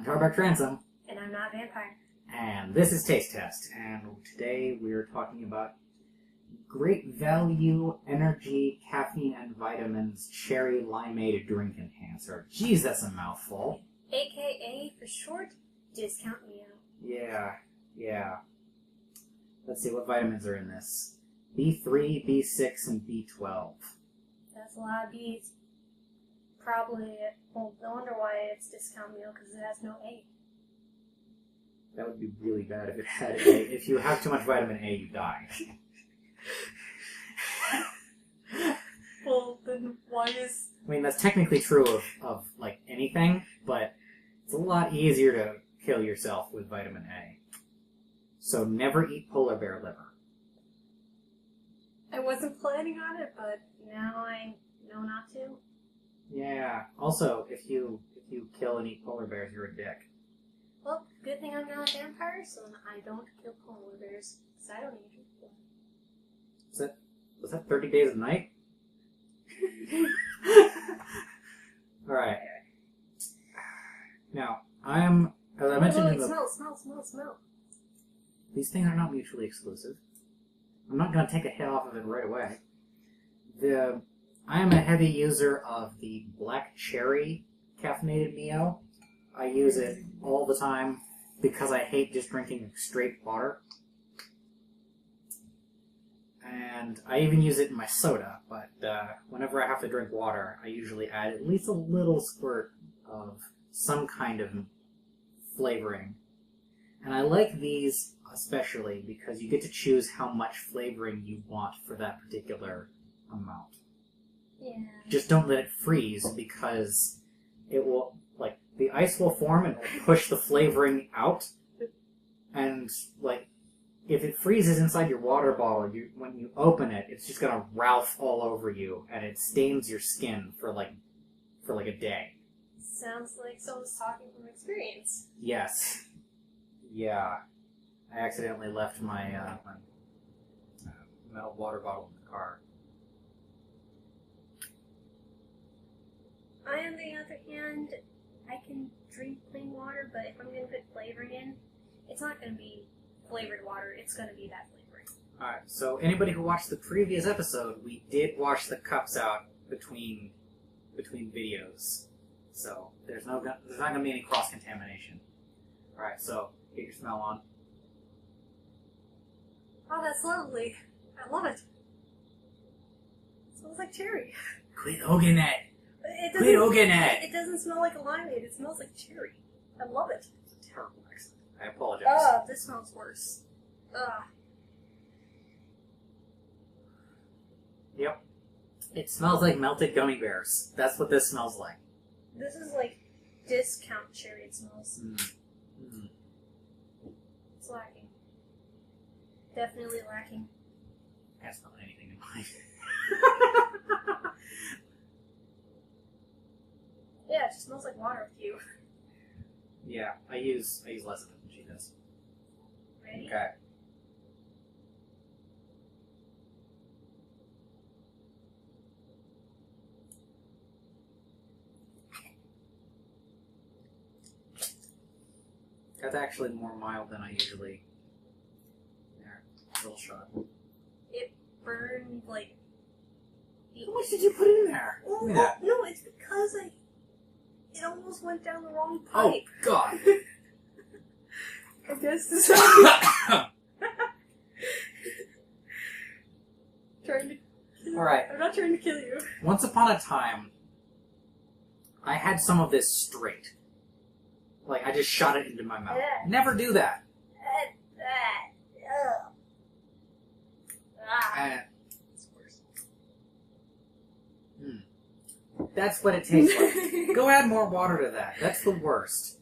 TarbuckTransom. And I'm NotAVampyre. And this is Taste Test. And today we are talking about great value, energy, caffeine, and vitamins, cherry limeade drink enhancer. Jeez, that's a mouthful. AKA, for short, discount Mio. Yeah. Let's see, what vitamins are in this? B3, B6, and B12. That's a lot of B's. Probably, well, no wonder why it's discount Mio, because it has no A. That would be really bad if it had A. If you have too much vitamin A, you die. Well, then why is... I mean, that's technically true of like, anything, but it's a lot easier to kill yourself with vitamin A. So never eat polar bear liver. I wasn't planning on it, but now I know not to. Yeah. Also, if you kill and eat polar bears, you're a dick. Well, good thing I'm not a vampire, so I don't kill polar bears, because I don't need to drink blood. Was that 30 Days of Night? Alright. Now, as I mentioned in the... Smell. These things are not mutually exclusive. I'm not going to take a hit off of it right away. I am a heavy user of the black cherry caffeinated Mio. I use it all the time because I hate just drinking straight water. And I even use it in my soda, but whenever I have to drink water, I usually add at least a little squirt of some kind of flavoring. And I like these especially because you get to choose how much flavoring you want for that particular amount. Yeah. Just don't let it freeze because it will, like, the ice will form and it will push the flavoring out. And, like, if it freezes inside your water bottle, when you open it, it's just gonna ralph all over you and it stains your skin for like a day. Sounds like someone's talking from experience. Yes. Yeah. I accidentally left my metal water bottle in the car. I, on the other hand, I can drink plain water, but if I'm going to put flavoring in, it's not going to be flavored water, it's going to be that flavoring. Alright, so anybody who watched the previous episode, we did wash the cups out between videos. So there's not going to be any cross-contamination. Alright, so get your smell on. Oh, that's lovely. I love it. It smells like cherry. Quit hogging it! It doesn't smell like a limeade, it smells like cherry. I love it. It's a terrible accent. I apologize. Oh, this smells worse. Ugh. Yep. It smells like melted gummy bears. That's what this smells like. This is like discount cherry, it smells. It's lacking. Definitely lacking. I can't smell anything in mine. Yeah, it just smells like water with you. Yeah, I use less of it than she does. Ready? Okay. That's actually more mild than I usually. There, a little shot. It burned like... How much did you put in there? Oh, Give me that. no, it's because it almost went down the wrong pipe. Oh, God. I guess this is trying to kill Alright. I'm not trying to kill you. Once upon a time, I had some of this straight. Like, I just shot it into my mouth. Yeah. Never do that. Ah. It's worse. That's what it tastes like. Go add more water to that. That's the worst.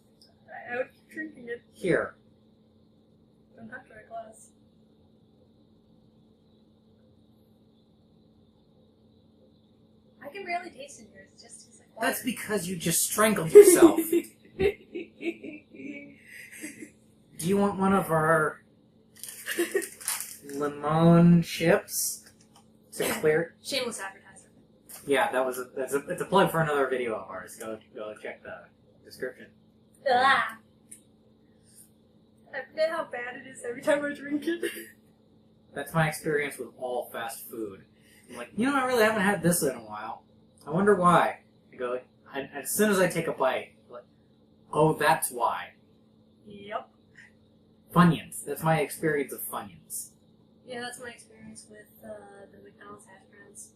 I would keep drinking it. Here. Don't have to a glass. I can barely taste in yours. It just tastes like water. That's because you just strangled yourself. Do you want one of our lemon chips to clear? Shameless advertisement. Yeah, it's a plug for another video of ours. Go check the description. Ah. I forget how bad it is every time I drink it. That's my experience with all fast food. I'm like, you know, I really haven't had this in a while. I wonder why. I go, as soon as I take a bite, like, oh, that's why. Yep. Funyuns. That's my experience of Funyuns. Yeah, that's my experience with the McDonald's hash browns.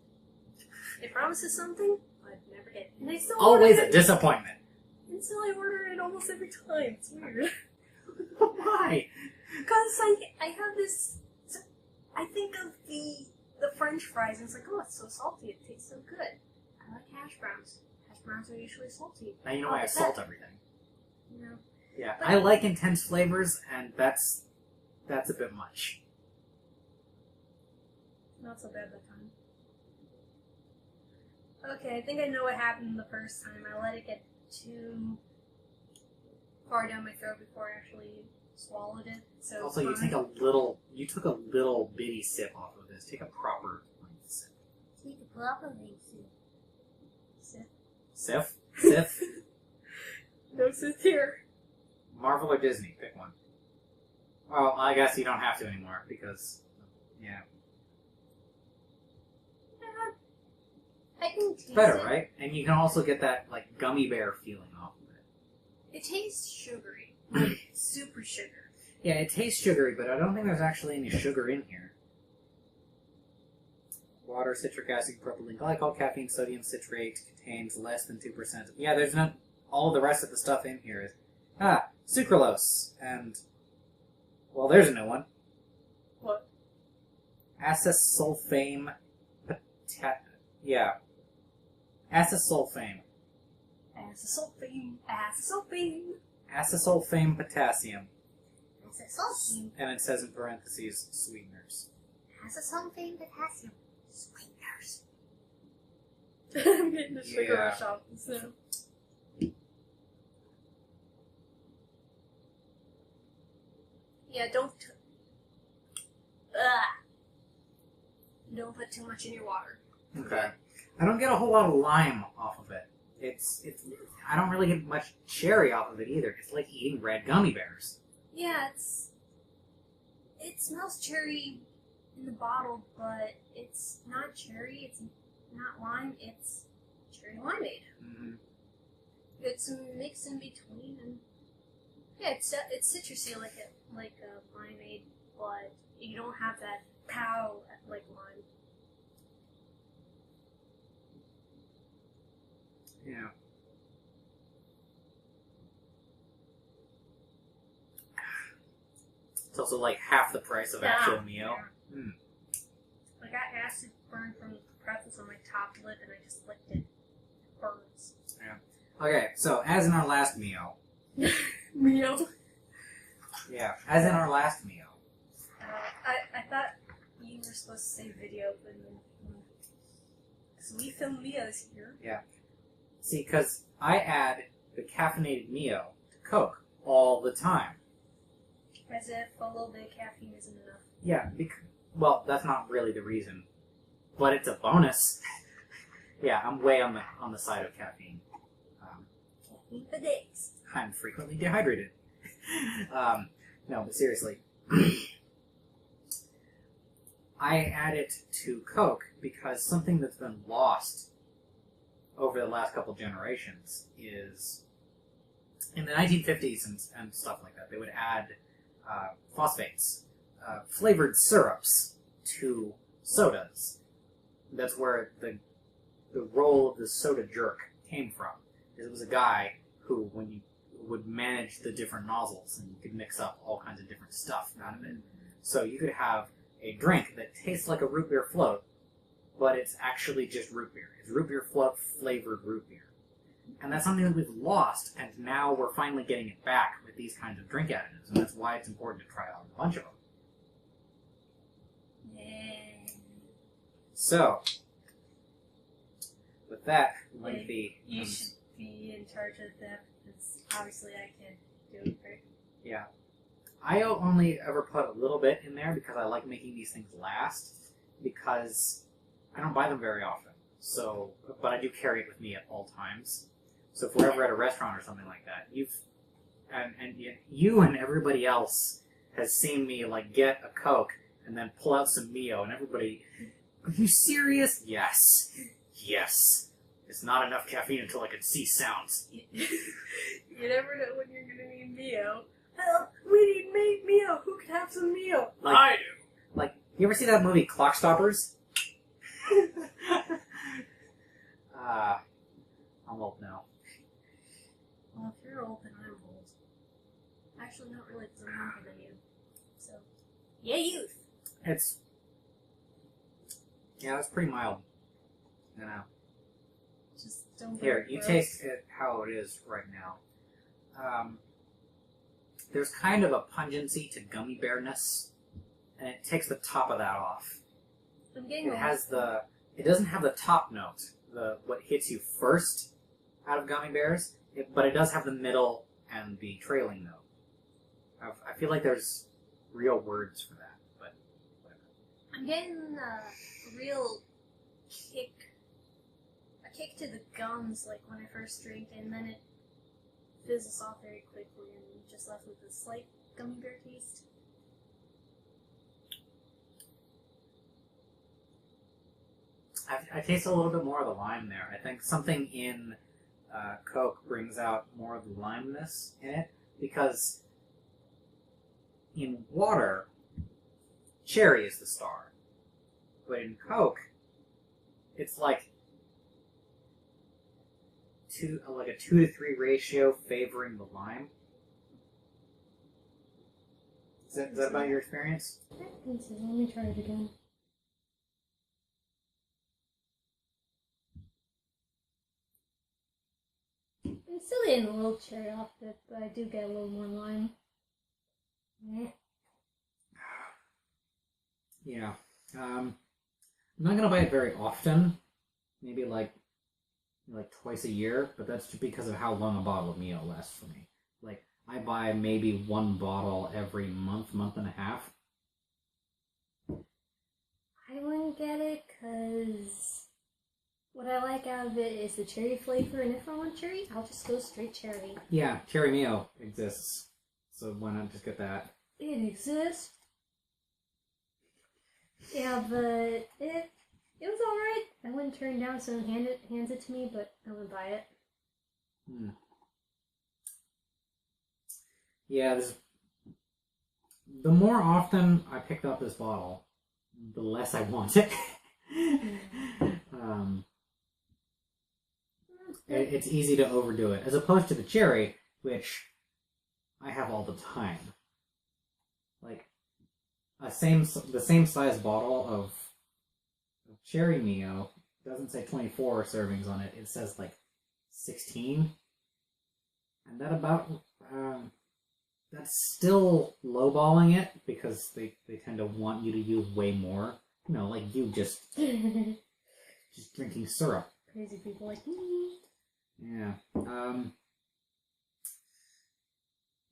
It promises something, but never hit. And I still Always order a it. disappointment. And still I order it almost every time. It's weird. Why? Because I have this... I think of the French fries and it's like, oh, it's so salty. It tastes so good. I like hash browns. Hash browns are usually salty. Now you know why I salt everything. You know? Yeah, But I like intense flavors, and that's a bit much. not so bad that time. Okay, I think I know what happened the first time. I let it get too far down my throat before I actually swallowed it. So Also, you took a little bitty sip off of this. Take a proper sip. Take a proper sip. Sif? Sif? No sip here. Marvel or Disney? Pick one. Well, I guess you don't have to anymore, because, yeah. I can taste Better, it. right? And you can also get that, like, gummy bear feeling off of it. It tastes sugary. Like, super sugar. Yeah, it tastes sugary, but I don't think there's actually any sugar in here. Water, citric acid, propylene glycol, caffeine, sodium citrate contains less than 2%. Yeah, there's not... All the rest of the stuff in here is... sucralose. And... Well, there's a new one. What? Acesulfame... Yeah. Acesulfame. Acesulfame. Acesulfame. Acesulfame potassium. Acesulfame. And it says in parentheses, sweeteners. Acesulfame potassium. Sweeteners. I'm getting a sugar Yeah. rush off this now. Yeah, don't put too much in your water. Okay. I don't get a whole lot of lime off of it. It's I don't really get much cherry off of it either. It's like eating red gummy bears. Yeah, it smells cherry in the bottle, but it's not cherry, it's not lime, it's cherry limeade. Mm-hmm. It's a mix in between, and yeah, it's citrusy like a limeade, but you don't have that pow like lime. Yeah. It's also like half the price of actual Mio. Yeah. Mm. I got acid burn from the pretzels on my top lip, and I just licked it. It burns. Yeah. Okay, so as in our last Mio. Mio. Yeah, as in our last Mio. I thought you were supposed to say video, but because we film Mios here. Yeah. See, because I add the caffeinated Mio to Coke all the time. As if a little bit of caffeine isn't enough. Yeah, well, that's not really the reason, but it's a bonus. Yeah, I'm way on the side of caffeine. Caffeine for days. I'm frequently dehydrated. No, but seriously. I add it to Coke because something that's been lost over the last couple generations is, in the 1950s and stuff like that, they would add phosphates, flavored syrups to sodas. That's where the role of the soda jerk came from. It was a guy who, when you would manage the different nozzles, and you could mix up all kinds of different stuff out of it. So you could have a drink that tastes like a root beer float, but it's actually just root beer. It's root beer float flavored root beer. And that's something that we've lost, and now we're finally getting it back with these kinds of drink additives, and that's why it's important to try out a bunch of them. Yeah. So, with that lengthy... You should be in charge of that, because obviously I can't do it right. Yeah. I only ever put a little bit in there because I like making these things last, because I don't buy them very often. So, but I do carry it with me at all times. So if we're ever at a restaurant or something like that, and you and everybody else has seen me like get a Coke and then pull out some Mio, and everybody, are you serious? Yes. Yes. It's not enough caffeine until I can see sounds. You never know when you're gonna need Mio. Help! We need Mio! Who could have some Mio? Like, I do! Like, you ever see that movie Clock Stoppers? I'm old now. Well, if you're old, then I'm old. Actually, not really, because I'm younger than you. So, yeah, youth! Yeah, it's pretty mild. You know. Just don't. Here, you taste it how it is right now. There's kind of a pungency to gummy bearness, and it takes the top of that off. I'm getting It doesn't have the top note, what hits you first out of gummy bears, but it does have the middle and the trailing note. I feel like there's real words for that, but whatever. I'm getting a real kick to the gums, like when I first drink, and then it fizzles off very quickly, and you're just left with a slight gummy bear taste. I taste a little bit more of the lime there. I think something in Coke brings out more of the limeness in it, because in water, cherry is the star. But in Coke, it's like a 2 to 3 ratio favoring the lime. Is that about your experience? I think so. Let me try it again. I'm still getting a little cherry off it, but I do get a little more lime. Yeah. I'm not gonna buy it very often. Maybe like twice a year, but that's just because of how long a bottle of Mio lasts for me. Like, I buy maybe one bottle every month and a half. I wouldn't get it because what I like out of it is the cherry flavor, and if I want cherry, I'll just go straight cherry. Yeah, cherry Mio exists, so why not just get that? It exists. Yeah, but it was alright. I wouldn't turn down someone hands it to me, but I wouldn't buy it. Yeah, the more often I picked up this bottle, the less I want it. It's easy to overdo it, as opposed to the cherry, which I have all the time. Like, the same size bottle of cherry Mio doesn't say 24 servings on it. It says like 16, and that's still lowballing it, because they tend to want you to use way more. You know, like you just drinking syrup. Crazy people like me. Yeah.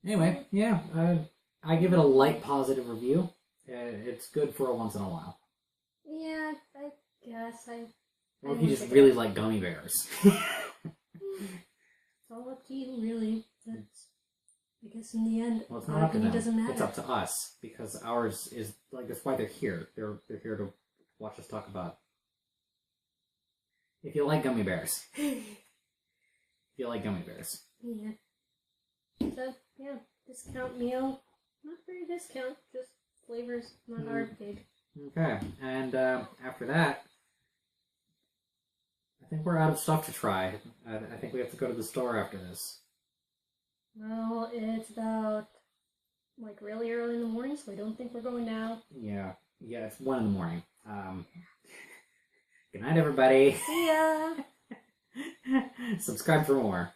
Anyway, yeah. I give it a light positive review. It's good for a once in a while. Yeah, I guess Or if you just really like gummy bears. It's all up to you, really. I guess in the end, Well, it's not up to them. Doesn't matter. It's up to us, because ours is like, that's why they're here. They're here to watch us talk about. If you like gummy bears. If you like gummy bears. Yeah. So yeah, discount Mio. Not very discount, just flavors, not our big. Okay, and after that, I think we're out of stuff to try. I think we have to go to the store after this. Well, it's about like really early in the morning, so I don't think we're going now. Yeah, it's 1 in the morning. Good night, everybody. See ya! Subscribe for more.